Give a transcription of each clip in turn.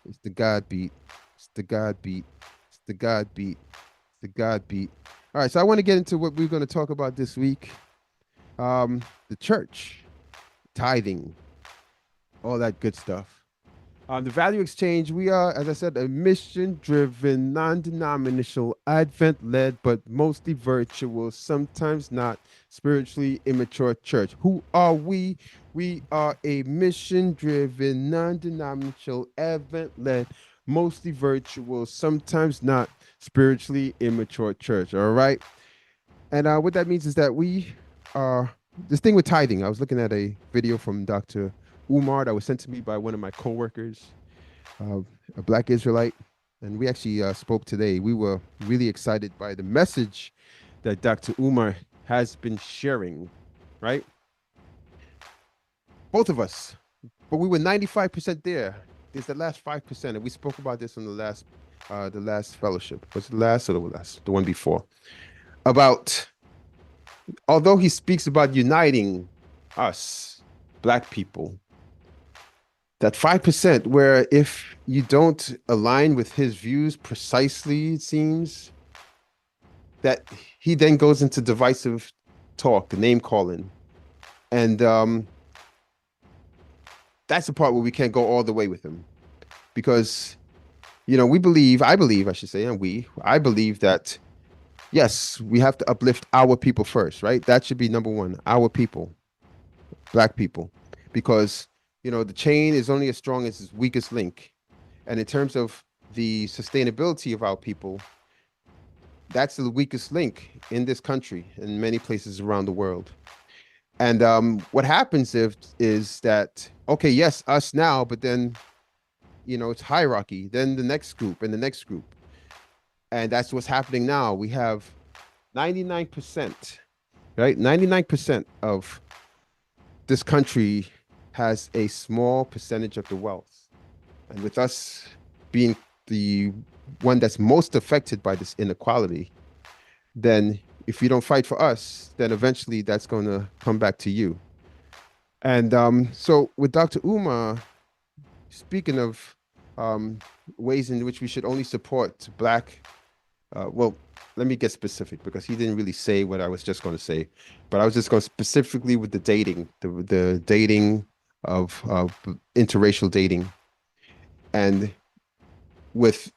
It's the God beat. It's the God beat. It's the God beat. It's the God beat. All right, so I want to get into what we're going to talk about this week. The church, tithing, all that good stuff. The Value Exchange, we are, as I said, a mission driven, non denominational, Advent led, but mostly virtual, sometimes not spiritually immature church. Who are we? We are a mission driven, non denominational, Advent led, mostly virtual, sometimes not spiritually immature church. All right. And what that means is that we are this thing with tithing. I was looking at a video from Dr. Umar that was sent to me by one of my coworkers, uh, a Black Israelite, and we actually spoke today. We were really excited by the message that Dr. Umar has been sharing, right? Both of us, but we were 95% there. There's the last 5%, and we spoke about this on the last fellowship. Was it the last or the last? The one before. About although he speaks about uniting us, Black people, that 5% where if you don't align with his views precisely, it seems that he then goes into divisive talk, the name calling. And that's the part where we can't go all the way with him because, I believe, I should say, I believe that, yes, we have to uplift our people first, right? That should be number one, our people, Black people, because, the chain is only as strong as its weakest link. And in terms of the sustainability of our people, that's the weakest link in this country and many places around the world. And what happens if is that okay, yes, us now, but then it's hierarchy. Then the next group and the next group, and that's what's happening now. We have 99%, right? 99% of this country has a small percentage of the wealth, and with us being the one that's most affected by this inequality, then if you don't fight for us, then eventually that's going to come back to you. And so with Dr. Umar, speaking of um, ways in which we should only support Black, well, let me get specific because he didn't really say what I was just going to say, but I was just going specifically with the dating, the dating of interracial dating, and with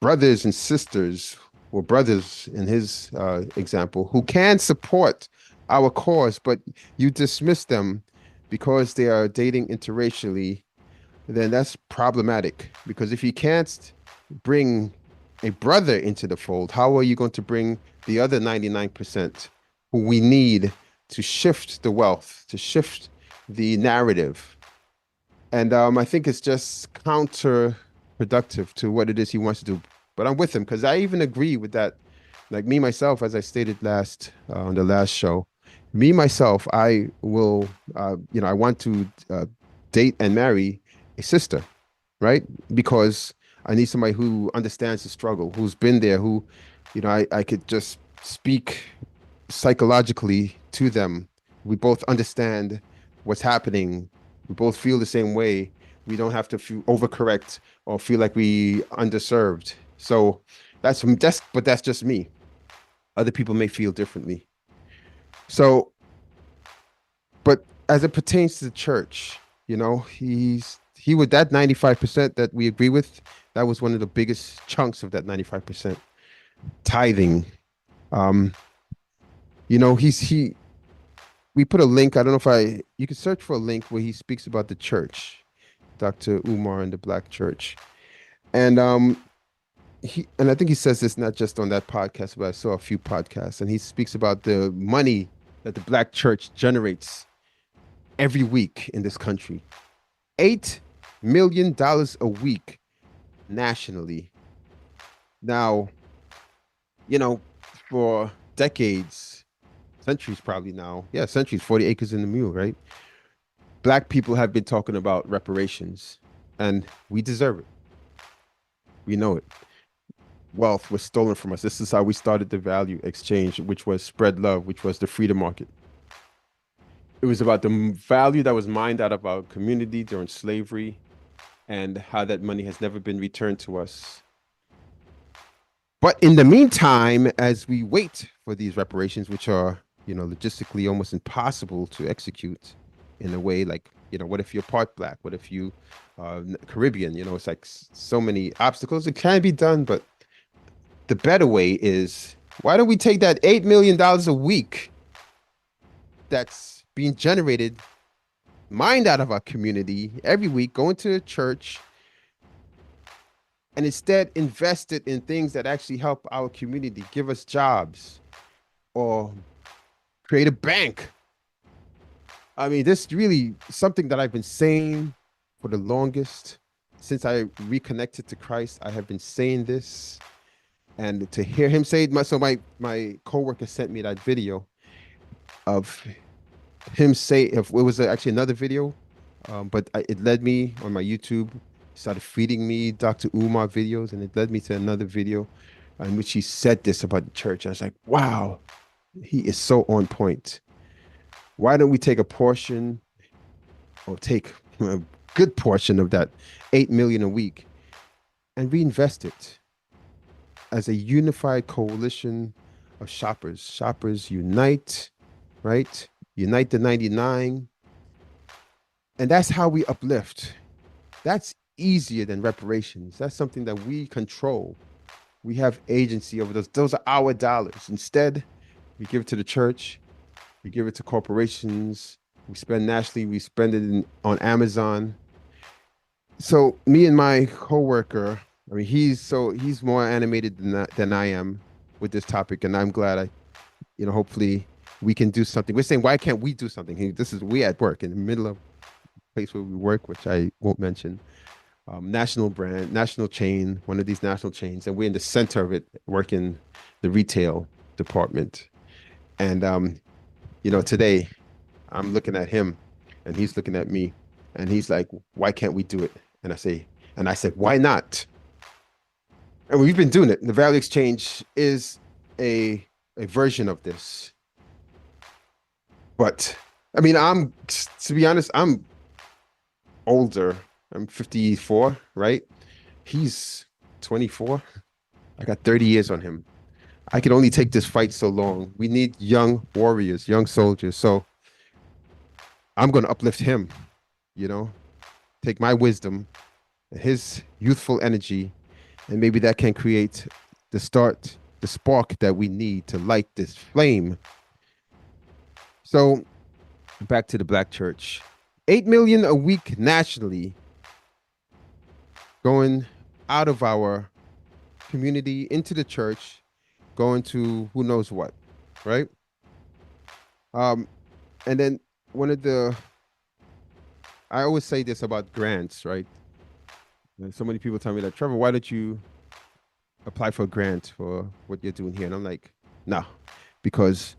brothers and sisters, or brothers in his example, who can support our cause, but you dismiss them because they are dating interracially, then that's problematic. Because if you can't bring a brother into the fold, how are you going to bring the other 99% who we need to shift the wealth, to shift the narrative? And I think it's just counterproductive to what it is he wants to do. But I'm with him because I even agree with that. Like me myself, as I stated last on the last show, me myself, I will, I want to date and marry a sister, right? Because I need somebody who understands the struggle, who's been there, who, I could just speak psychologically to them. We both understand what's happening. We both feel the same way. We don't have to feel overcorrect or feel like we underserved. So but that's just me. Other people may feel differently. So, but as it pertains to the church, he with that 95% that we agree with, that was one of the biggest chunks of that 95%. Tithing. Um, he we put a link. I don't know if you can search for a link where he speaks about the church, Dr. Umar and the Black church. And and I think he says this not just on that podcast, but I saw a few podcasts, and he speaks about the money that the Black church generates every week in this country. $8 million a week nationally. Now, for decades, centuries probably now. Yeah, centuries, 40 acres in the mule, right? Black people have been talking about reparations, and we deserve it. We know it. Wealth was stolen from us. This is how we started the value exchange, which was spread love, which was the freedom market. It was about the value that was mined out of our community during slavery, and how that money has never been returned to us. But in the meantime, as we wait for these reparations, which are, logistically almost impossible to execute in a way like, what if you're part black? What if you Caribbean? It's like so many obstacles. It can be done, but the better way is, why don't we take that $8 million a week that's being generated, mined out of our community every week, go into a church, and instead invest it in things that actually help our community, give us jobs, or create a bank. I mean, this is really something that I've been saying for the longest. Since I reconnected to Christ, I have been saying this. And to hear him say it, so my coworker sent me that video of him say, if it was actually another video, but it led me on my YouTube, started feeding me Dr. Umar videos, and it led me to another video in which he said this about the church. I was like, wow, he is so on point. Why don't we take a portion, or take a good portion of that 8 million a week, and reinvest it as a unified coalition of shoppers? Shoppers unite, right? Unite the 99. And that's how we uplift. That's easier than reparations. That's something that we control. We have agency over those. Those are our dollars. Instead, we give it to the church, we give it to corporations, we spend nationally, we spend it on Amazon. So me and my coworker, I mean, he's more animated than I am with this topic, and I'm glad hopefully we can do something. We're saying, why can't we do something? This is we at work in the middle of a place where we work, which I won't mention. National brand, national chain, one of these national chains, and we're in the center of it, working the retail department. And today I'm looking at him, and he's looking at me, and he's like, "Why can't we do it?" And I said, "Why not?" And we've been doing it. The value exchange is a version of this, but I mean, to be honest, I'm older. I'm 54, right? He's 24. I got 30 years on him. I can only take this fight so long. We need young warriors, young soldiers. So I'm going to uplift him, you know, take my wisdom, his youthful energy, and maybe that can create the spark that we need to light this flame. So back to the black church. 8 million a week nationally going out of our community into the church, going to who knows what, right? Um, and then one of the I always say this about grants, right? And so many people tell me that, Trevor, why don't you apply for a grant for what you're doing here? And I'm like, no, because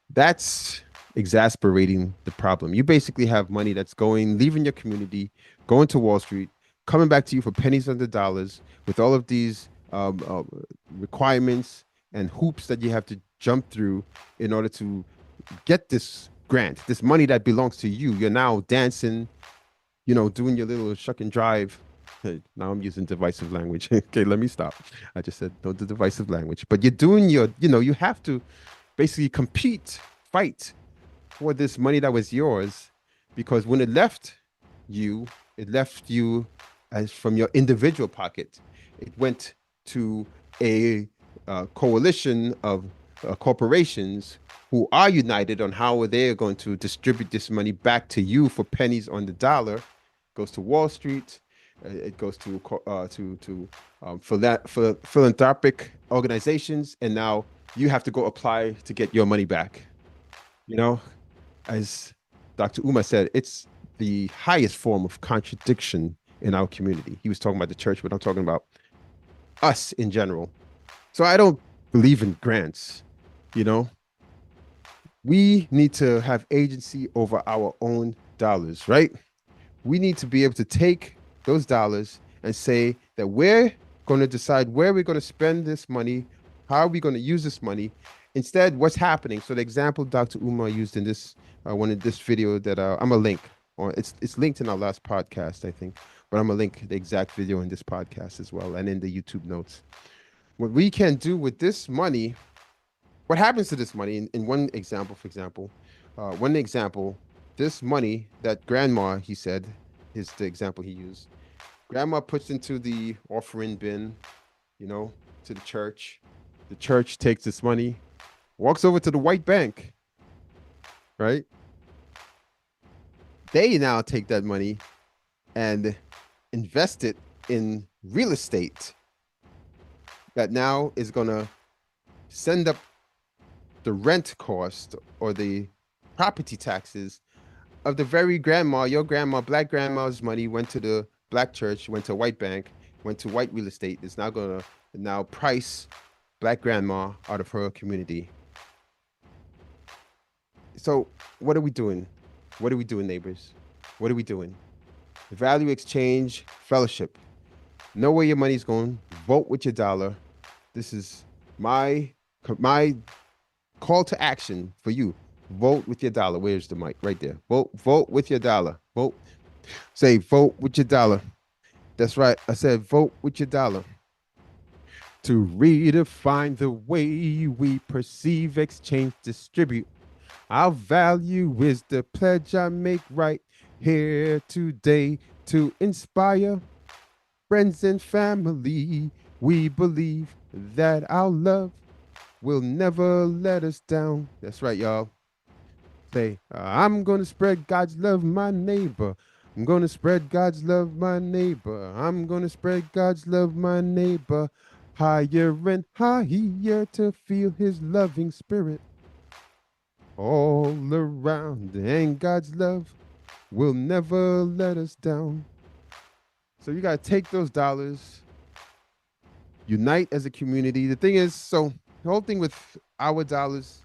that's exasperating the problem. You basically have money that's leaving your community, going to Wall Street, coming back to you for pennies on the dollars with all of these requirements and hoops that you have to jump through in order to get this grant, this money that belongs to you. You're now dancing, doing your little shuck and drive. Hey, now I'm using divisive language. Okay, let me stop. I just said don't do divisive language. But you're doing you have to basically compete, fight for this money that was yours, because when you, it left you as from your individual pocket. It went to a coalition of corporations who are united on how they're going to distribute this money back to you for pennies on the dollar. It goes to Wall Street. It goes to philanthropic organizations, and now you have to go apply to get your money back. You know, as Dr. Uma said, it's the highest form of contradiction in our community. He was talking about the church, but I'm talking about us in general. So I don't believe in grants. You know, we need to have agency over our own dollars, right? We need to be able to take those dollars and say that we're going to decide where we're going to spend this money, how are we going to use this money. Instead, what's happening? So the example Dr. Umar used in this one in this video that I'm a link, or it's linked in our last podcast, I think. but I'm gonna link the exact video in this podcast as well and in the YouTube notes. What we can do with this money, what happens to this money in one example, for example, one example, this money that grandma, he said, is the example he used. Grandma puts into the offering bin, you know, to the church. The church takes this money, walks over to the white bank, right? They now take that money and invest it in real estate that now is going to send up the rent cost or the property taxes of the very grandma, your grandma, black grandma's money went to the black church, went to a white bank, went to white real estate. It's now going to now price black grandma out of her community. So what are we doing? What are we doing, neighbors? What are we doing? Value exchange, fellowship. Know where your money's going. Vote with your dollar. This is my call to action for you. Vote with your dollar. Where's the mic? Right there. Vote with your dollar. Vote. Say vote with your dollar. That's right. I said vote with your dollar. To redefine the way we perceive, exchange, distribute. Our value is the pledge I make right here today to inspire friends and family. We believe that our love will never let us down. That's right, y'all. Say, I'm going to spread God's love, my neighbor. I'm going to spread God's love, my neighbor. I'm going to spread God's love, my neighbor. Higher and higher to feel his loving spirit all around. And God's love will never let us down. So you got to take those dollars, unite as a community. The thing is, so the whole thing with our dollars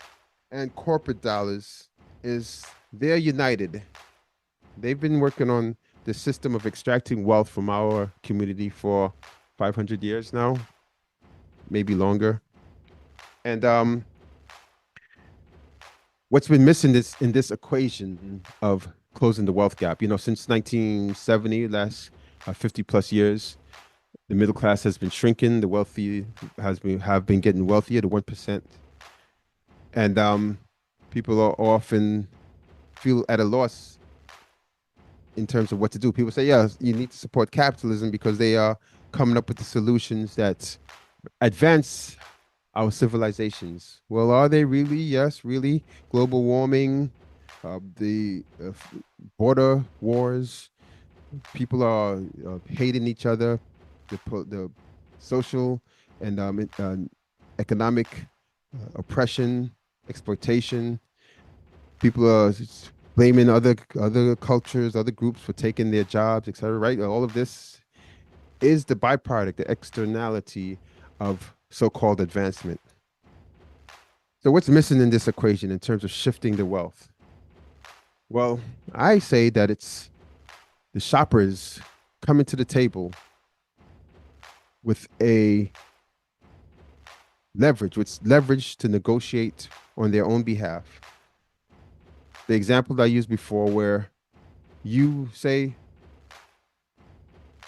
and corporate dollars is they're united. They've been working on the system of extracting wealth from our community for 500 years now, maybe longer. And what's been missing is in this equation of closing the wealth gap, since 1970, last 50 plus years, the middle class has been shrinking. The wealthy have been getting wealthier, the 1%. And people are often feel at a loss in terms of what to do. People say, yeah, you need to support capitalism because they are coming up with the solutions that advance our civilizations. Well, are they really? Yes, really. Global warming, the border wars, people are hating each other, the social and economic oppression, exploitation. People are blaming other cultures, other groups for taking their jobs, etc. Right? All of this is the byproduct, the externality of so-called advancement. So what's missing in this equation in terms of shifting the wealth? Well, I say that it's the shoppers coming to the table with leverage to negotiate on their own behalf. The example that I used before, where you say,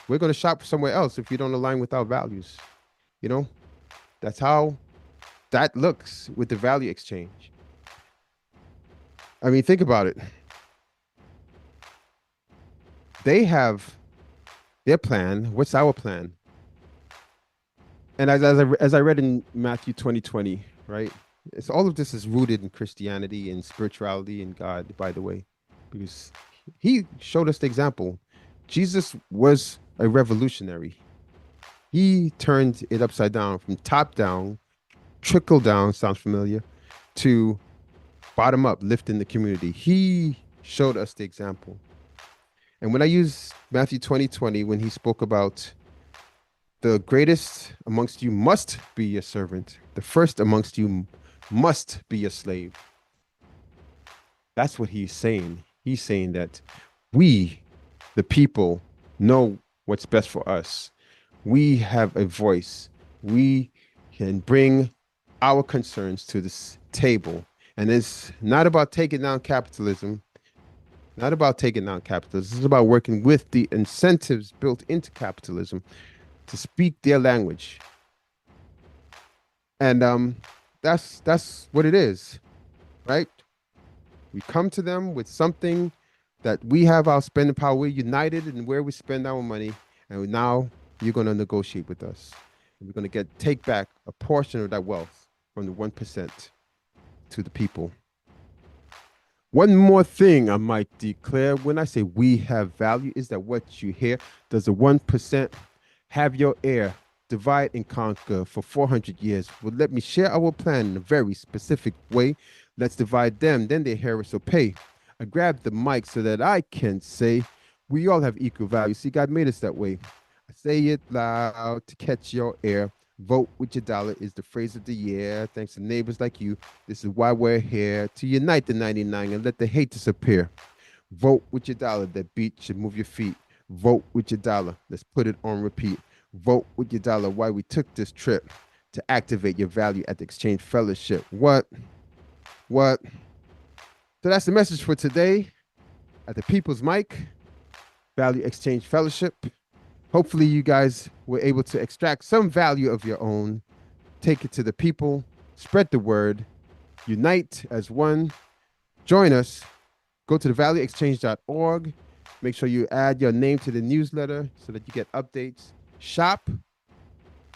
we're going to shop somewhere else if you don't align with our values. That's how that looks with the value exchange. I mean, think about it. They have their plan. What's our plan? And as I read in Matthew 20:20, right? It's all of this is rooted in Christianity and spirituality and God, by the way, because he showed us the example. Jesus was a revolutionary. He turned it upside down from top down, trickle down, sounds familiar, to bottom up, lifting the community. He showed us the example. And when I use Matthew 20:20, when he spoke about the greatest amongst you must be your servant, the first amongst you must be your slave. That's what he's saying. He's saying that we, the people, know what's best for us. We have a voice. We can bring our concerns to this table. And it's not about taking down capitalism. Not about taking down capitalism. It's about working with the incentives built into capitalism to speak their language. And that's what it is, right? We come to them with something that we have our spending power. We're united in where we spend our money, and now you're going to negotiate with us. And we're going to take back a portion of that wealth from the 1% to the people. One more thing I might declare when I say we have value is that what you hear, does the 1% have your ear, divide and conquer for 400 years? Well, let me share our plan in a very specific way. Let's divide them, then they hear us or pay. I grab the mic so that I can say we all have equal value. See, God made us that way. I say it loud to catch your ear. Vote with your dollar is the phrase of the year. Thanks to neighbors like you, this is why we're here to unite the 99 and let the hate disappear. Vote with your dollar. That beat should move your feet. Vote with your dollar. Let's put it on repeat. Vote with your dollar. Why we took this trip to activate your value at the Exchange Fellowship. What? What? So that's the message for today at the People's Mic Value Exchange Fellowship. Hopefully, you guys were able to extract some value of your own, take it to the people, spread the word, unite as one. Join us. Go to thevalueexchange.org. Make sure you add your name to the newsletter so that you get updates. Shop,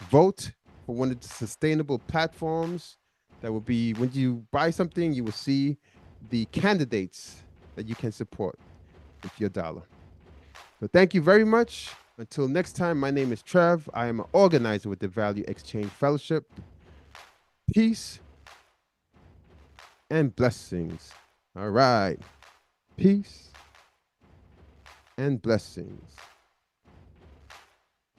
vote for one of the sustainable platforms that will be when you buy something, you will see the candidates that you can support with your dollar. So thank you very much. Until next time, my name is Trev. I am an organizer with the Value Exchange Fellowship. Peace and blessings. All right. Peace and blessings.